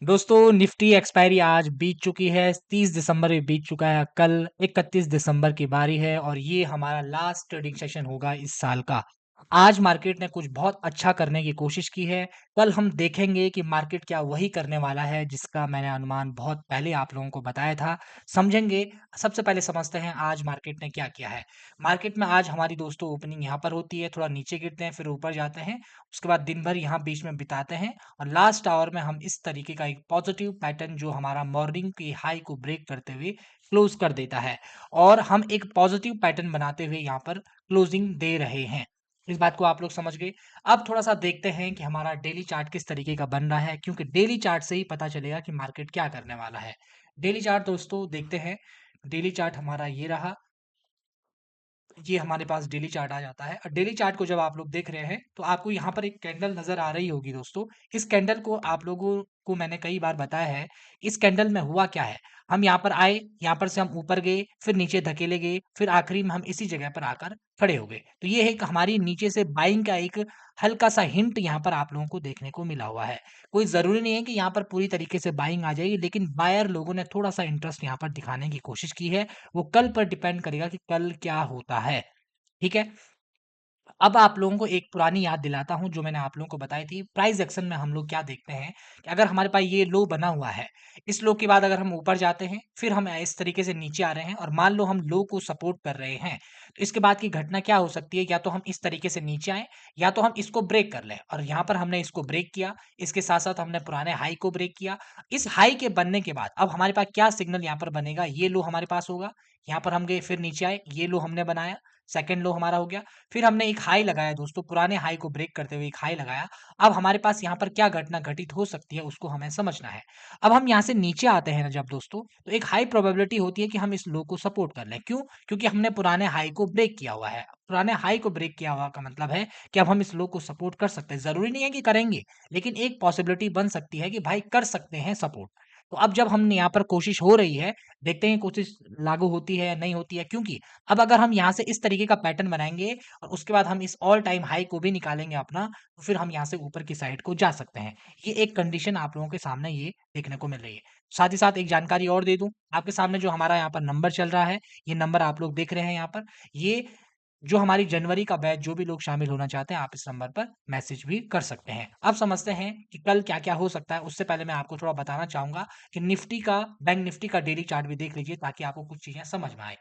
दोस्तों Nifty expiry आज बीत चुकी है। 30 दिसंबर भी बीत चुका है। कल 31 दिसंबर की बारी है और ये हमारा लास्ट ट्रेडिंग सेशन होगा इस साल का। आज मार्केट ने कुछ बहुत अच्छा करने की कोशिश की है। कल हम देखेंगे कि मार्केट क्या वही करने वाला है जिसका मैंने अनुमान बहुत पहले आप लोगों को बताया था। समझेंगे। सबसे पहले समझते हैं आज मार्केट ने क्या किया है। मार्केट में आज हमारी दोस्तों ओपनिंग यहाँ पर होती है, थोड़ा नीचे गिरते हैं, फिर ऊपर जाते हैं। उसके बाद दिन भर यहाँ बीच में बिताते हैं और लास्ट आवर में हम इस तरीके का एक पॉजिटिव पैटर्न जो हमारा मॉर्निंग की हाई को ब्रेक करते हुए क्लोज कर देता है और हम एक पॉजिटिव पैटर्न बनाते हुए यहाँ पर क्लोजिंग दे रहे हैं। इस बात को आप लोग समझ गए। अब थोड़ा सा देखते हैं कि हमारा डेली चार्ट किस तरीके का बन रहा है, क्योंकि डेली चार्ट से ही पता चलेगा कि मार्केट क्या करने वाला है। डेली चार्ट दोस्तों देखते हैं। डेली चार्ट हमारा ये रहा। ये हमारे पास डेली चार्ट आ जाता है और डेली चार्ट को जब आप लोग देख रहे हैं तो आपको यहाँ पर एक कैंडल नजर आ रही होगी दोस्तों। इस कैंडल को आप लोगों को मैंने कई बार बताया है। इस कैंडल में हुआ क्या है, हम यहाँ पर आए, यहाँ पर से हम ऊपर गए, फिर नीचे धकेले गए, फिर आखिरी में हम इसी जगह पर आकर खड़े हो गए। तो ये एक हमारी नीचे से बाइंग का एक हल्का सा हिंट यहाँ पर आप लोगों को देखने को मिला हुआ है। कोई जरूरी नहीं है कि यहाँ पर पूरी तरीके से बाइंग आ जाएगी, लेकिन बायर लोगों ने थोड़ा सा इंटरेस्ट यहाँ पर दिखाने की कोशिश की है। वो कल पर डिपेंड करेगा कि कल क्या होता है। ठीक है। अब आप लोगों को एक पुरानी याद दिलाता हूँ जो मैंने आप लोगों को बताई थी। प्राइस एक्शन में हम लोग क्या देखते हैं कि अगर हमारे पास ये लो बना हुआ है, इस लो के बाद अगर हम ऊपर जाते हैं, फिर हम इस तरीके से नीचे आ रहे हैं और मान लो हम लो को सपोर्ट कर रहे हैं, तो इसके बाद की घटना क्या हो सकती है, या तो हम इस तरीके से नीचे आए या तो हम इसको ब्रेक कर लें। और यहाँ पर हमने इसको ब्रेक किया, इसके साथ साथ हमने पुराने हाई को ब्रेक किया। इस हाई के बनने के बाद अब हमारे पास क्या सिग्नल यहाँ पर बनेगा, ये लो हमारे पास होगा। यहाँ पर हम गए, फिर नीचे आए, ये लो हमने बनाया, सेकंड लो हमारा हो गया। फिर हमने एक हाई लगाया दोस्तों, पुराने हाई को ब्रेक करते हुए एक हाई लगाया। अब हमारे पास यहाँ पर क्या घटना घटित हो सकती है उसको हमें समझना है। अब हम यहाँ से नीचे आते हैं ना जब दोस्तों, तो एक हाई प्रोबेबिलिटी होती है कि हम इस लो को सपोर्ट कर लें। क्यों? क्योंकि हमने पुराने हाई को ब्रेक किया हुआ है। पुराने हाई को ब्रेक किया हुआ का मतलब है कि अब हम इस लो को सपोर्ट कर सकते हैं। जरूरी नहीं है कि करेंगे, लेकिन एक पॉसिबिलिटी बन सकती है कि भाई कर सकते हैं सपोर्ट। तो अब जब हमने यहाँ पर कोशिश हो रही है, देखते हैं कोशिश लागू होती है या नहीं होती है। क्योंकि अब अगर हम यहाँ से इस तरीके का पैटर्न बनाएँगे और उसके बाद हम इस ऑल टाइम हाई को भी निकालेंगे अपना, तो फिर हम यहाँ से ऊपर की साइड को जा सकते हैं। ये एक कंडीशन आप लोगों के सामने ये देखने को मिल रही है। साथ ही साथ एक जानकारी और दे दूँ, आपके सामने जो हमारा यहाँ पर नंबर चल रहा है, ये नंबर आप लोग देख रहे हैं यहाँ पर, ये जो हमारी जनवरी का बैच जो भी लोग शामिल होना चाहते हैं, आप इस नंबर पर मैसेज भी कर सकते हैं। अब समझते हैं कि कल क्या-क्या हो सकता है। उससे पहले मैं आपको थोड़ा बताना चाहूँगा कि निफ्टी का, बैंक निफ्टी का डेली चार्ट भी देख लीजिए ताकि आपको कुछ चीज़ें समझ में आएँ।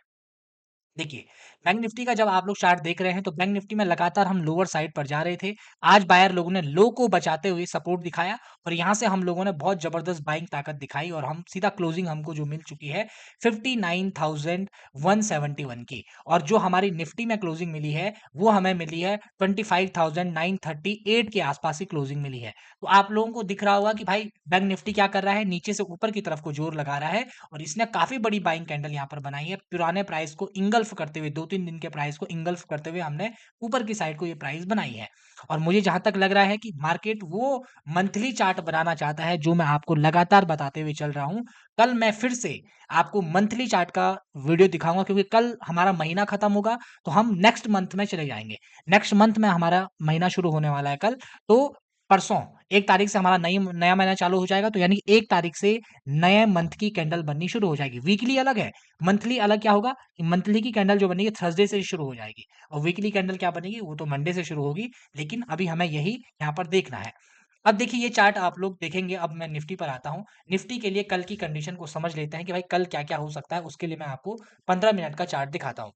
देखिए, बैंक निफ्टी का जब आप लोग चार्ट देख रहे हैं, तो बैंक निफ्टी में लगातार हम लोअर साइड पर जा रहे थे। आज बायर लोगों ने लो को बचाते हुए सपोर्ट दिखाया और यहाँ से हम लोगों ने बहुत ज़बरदस्त बाइंग ताकत दिखाई और हम सीधा क्लोजिंग हमको जो मिल चुकी है 59,171 की। और जो हमारी निफ्टी में क्लोजिंग मिली है, वो हमें मिली है 25,938 के आसपास ही क्लोजिंग मिली है। तो आप लोगों को दिख रहा होगा कि भाई बैंक निफ्टी क्या कर रहा है, नीचे से ऊपर की तरफ को जोर लगा रहा है और इसने काफ़ी बड़ी बाइंग कैंडल यहाँ पर बनाई है। पुराने प्राइस को इंगल्फ करते हुए 2-3 दिन के प्राइस को इंगल्फ करते हुए हमने ऊपर की साइड को ये प्राइस बनाई है। और मुझे जहाँ तक लग रहा है कि मार्केट वो मंथली चार्ट बनाना चाहता है जो मैं आपको लगातार बताते हुए चल रहा हूँ। कल मैं फिर से आपको मंथली चार्ट का वीडियो दिखाऊँगा, क्योंकि कल हमारा महीना खत्म होगा, तो हम नेक्स्ट मंथ में चले जाएँगे। नेक्स्ट मंथ में हमारा महीना शुरू होने वाला है कल। तो परसों 1 तारीख से हमारा नया महीना चालू हो जाएगा, तो यानी 1 तारीख से नए मंथ की कैंडल बननी शुरू हो जाएगी। वीकली अलग है, मंथली अलग। क्या होगा कि मंथली की कैंडल जो बनेगी थर्सडे से शुरू हो जाएगी और वीकली कैंडल क्या बनेगी वो तो मंडे से शुरू होगी। लेकिन अभी हमें यही यहाँ पर देखना है। अब देखिए ये चार्ट आप लोग देखेंगे। अब मैं निफ्टी पर आता हूँ। निफ्टी के लिए कल की कंडीशन को समझ लेते हैं कि भाई कल क्या-क्या हो सकता है। उसके लिए मैं आपको 15 मिनट का चार्ट दिखाता हूँ।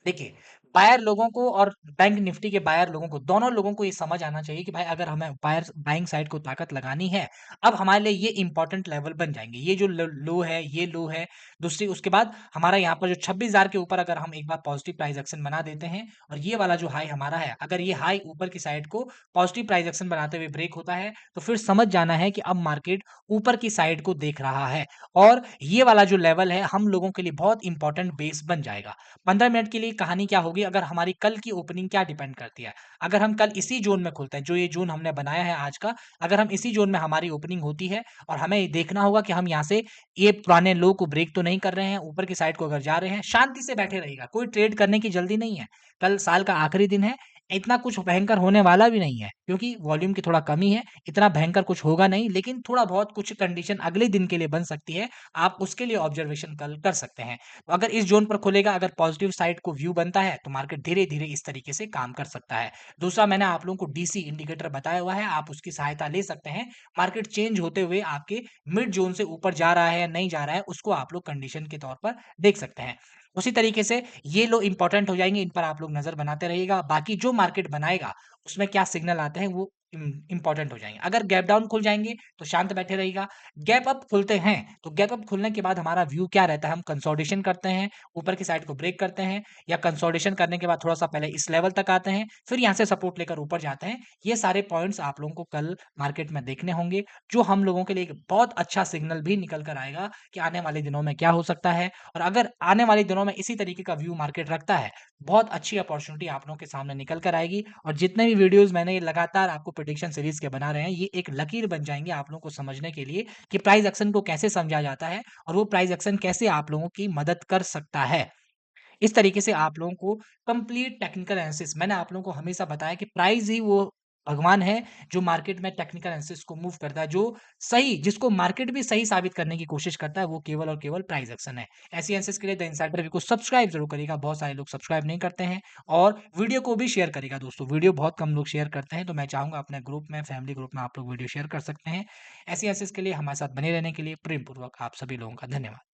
देखिए, बायर लोगों को और बैंक निफ्टी के बायर लोगों को, दोनों लोगों को ये समझ आना चाहिए कि भाई अगर हमें बाइंग साइड को ताकत लगानी है, अब हमारे लिए ये इंपॉर्टेंट लेवल बन जाएँगे। ये जो लो है, ये लो है। दूसरी उसके बाद हमारा यहाँ पर जो 26,000 के ऊपर अगर हम एक बार पॉजिटिव प्राइस एक्शन बना देते हैं और ये वाला जो हाई हमारा है, अगर ये हाई ऊपर की साइड को पॉजिटिव प्राइस एक्शन बनाते हुए ब्रेक होता है, तो फिर समझ जाना है कि अब मार्केट ऊपर की साइड को देख रहा है और ये वाला जो लेवल है हम लोगों के लिए बहुत इंपॉर्टेंट बेस बन जाएगा। 15 मिनट के लिए कहानी क्या होगी, अगर हमारी कल की ओपनिंग क्या डिपेंड करती है। अगर हम कल इसी ज़ोन में खुलते हैं, जो ये ज़ोन हमने बनाया है आज का, अगर हम इसी ज़ोन में हमारी ओपनिंग होती है और हमें ये देखना होगा कि हम यहाँ से ये पुराने लो को ब्रेक तो नहीं कर रहे हैं, ऊपर की साइड को अगर जा रहे हैं, शांति से बैठे रहिएगा, कोई ट्रेड करने की जल्दी नहीं है। कल साल का आखिरी दिन है, इतना कुछ भयंकर होने वाला भी नहीं है, क्योंकि वॉल्यूम की थोड़ा कमी है, इतना भयंकर कुछ होगा नहीं, लेकिन थोड़ा बहुत कुछ कंडीशन अगले दिन के लिए बन सकती है, आप उसके लिए ऑब्जर्वेशन कल कर सकते हैं। तो अगर इस ज़ोन पर खुलेगा, अगर पॉजिटिव साइड को व्यू बनता है, तो मार्केट धीरे-धीरे इस तरीके से काम कर सकता है। दूसरा मैंने आप लोगों को डीसी इंडिकेटर बताया हुआ है, आप उसकी सहायता ले सकते हैं। मार्केट चेंज होते हुए आपके मिड ज़ोन से ऊपर जा रहा है या नहीं जा रहा है, उसको आप लोग कंडीशन के तौर पर देख सकते हैं। उसी तरीके से ये लो इम्पोर्टेंट हो जाएँगे, इन पर आप लोग नज़र बनाते रहिएगा। बाकी जो मार्केट बनाएगा, उसमें क्या सिग्नल आते हैं वो इम्पोर्टेंट हो जाएँगे। अगर गैप डाउन खुल जाएँगे, तो शांत बैठे रहिएगा। गैप अप खुलते हैं, तो गैप अप खुलने के बाद हमारा व्यू क्या रहता है, हम कंसोलिडेशन करते हैं, ऊपर की साइड को ब्रेक करते हैं या कंसोलिडेशन करने के बाद थोड़ा-सा पहले इस लेवल तक आते हैं, फिर यहाँ से सपोर्ट लेकर ऊपर जाते हैं। ये सारे पॉइंट्स आप लोगों को कल मार्केट में देखने होंगे, जो हम लोगों के लिए एक बहुत अच्छा सिग्नल भी निकल कर आएगा कि आने वाले दिनों में क्या हो सकता है। और अगर आने वाले दिनों में इसी तरीके का व्यू मार्केट रखता है, बहुत अच्छी अपॉर्च्युनिटी आप लोगों के सामने निकल कर आएगी। और जितने भी वीडियोज़ मैंने ये लगातार आपको प्रेडिक्शन सीरीज़ के बना रहे हैं, ये एक लकीर बन जाएँगे आप लोगों को समझने के लिए कि प्राइस एक्शन को कैसे समझा जाता है और वो प्राइस एक्शन कैसे आप लोगों की मदद कर सकता है। इस तरीके से आप लोगों को कंप्लीट टेक्निकल एनालिसिस, मैंने आप लोगों को हमेशा बताया कि प्राइस ही वो भगवान है जो मार्केट में टेक्निकल एनालिसिस को मूव करता है, जो सही जिसको मार्केट भी सही साबित करने की कोशिश करता है, वो केवल और केवल प्राइस एक्शन है। ऐसी एनालिसिस के लिए द इनसाइडर वी को सब्सक्राइब ज़रूर करिएगा, बहुत सारे लोग सब्सक्राइब नहीं करते हैं। और वीडियो को भी शेयर करिएगा दोस्तों, वीडियो बहुत कम लोग शेयर करते हैं, तो मैं चाहूँगा अपने ग्रुप में, फैमिली ग्रुप में आप लोग वीडियो शेयर कर सकते हैं। ऐसी एनालिसिस के लिए हमारे साथ बने रहने के लिए प्रेमपूर्वक आप सभी लोगों का धन्यवाद।